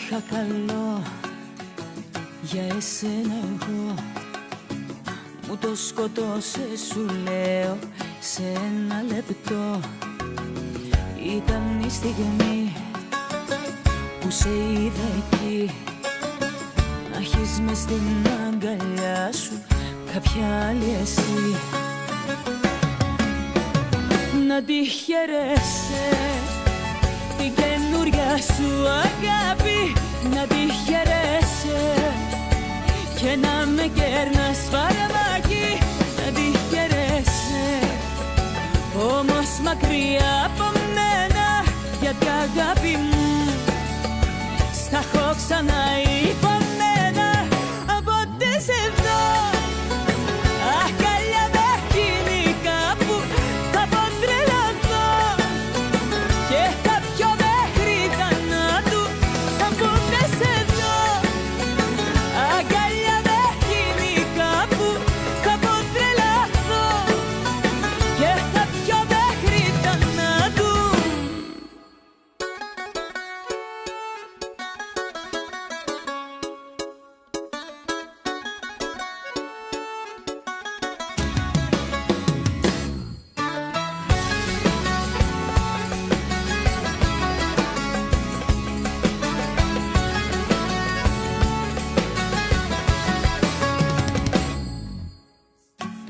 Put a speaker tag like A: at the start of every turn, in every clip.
A: είχα καλό για εσένα εγώ. Μου το σκοτώσες σου λέω σε ένα λεπτό. Ήταν η στιγμή που σε είδα εκεί, να έχεις μες στην αγκαλιά σου κάποια άλλη εσύ. Να τη χαιρέσαι την καινούρια σου αγάπη, να τη χαιρέσαι και να με κέρνας φαρμάκι. Να τη χαιρέσαι όμως μακριά από μένα, γιατί αγάπη μου στα έχω ξαναυπομένα. Από τι σε δω αγκαλιά με εκείνη κάπου θα ποντρελαθώ και θα πιω μέχρι θανάτου. Από τι σε δω αγκαλιά με εκείνη κάπου θα ποντρελαθώ και θα πιω μέχρι θανάτου.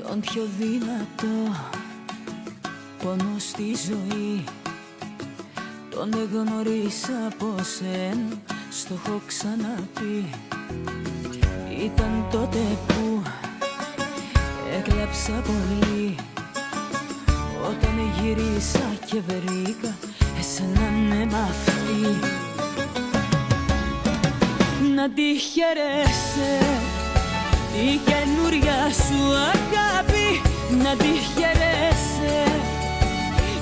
A: Τον πιο δυνατό πόνο στη ζωή τον εγνωρίσα από σένα, στο έχω ξαναπεί. Ήταν τότε που έκλαψα πολύ, όταν γυρίσα και βρήκα εσένα ναι μ' αυτή. Να τη χαιρέσαι η καινούρια σου αγάπη, να τη χαιρέσαι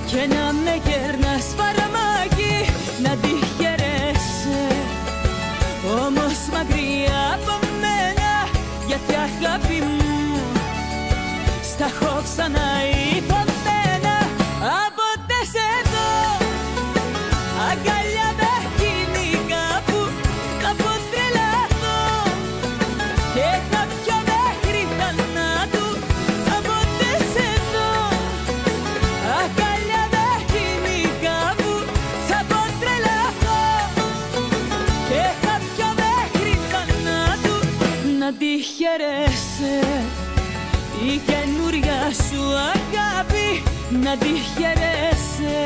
A: και να με κέρνας φαρμάκι. Να τη χαιρέσαι όμως μακριά από μένα, γιατί αγάπη μου στα έχω ξαναυπομένα. Από τε σε δω αγκαλιά με εκείνη κάπου θα ποντρελαθώ και θα πιω μέχρι θανάτου. Από τε σε δω αγκαλιά με εκείνη κάπου θα ποντρελαθώ και θα πιω μέχρι θανάτου. Να τη χαιρέσαι η καινούρια σου αγάπη, να τη χαιρέσαι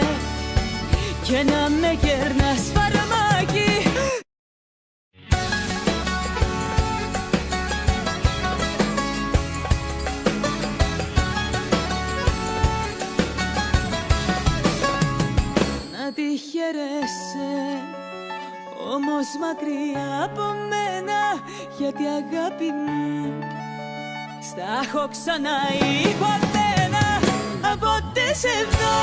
A: και να με κέρνας φαρμάκι. Να τη χαιρέσαι όμως μακριά από μένα, γιατί αγάπη μου στα έχω ξαναυπομένα. Από τε σε δω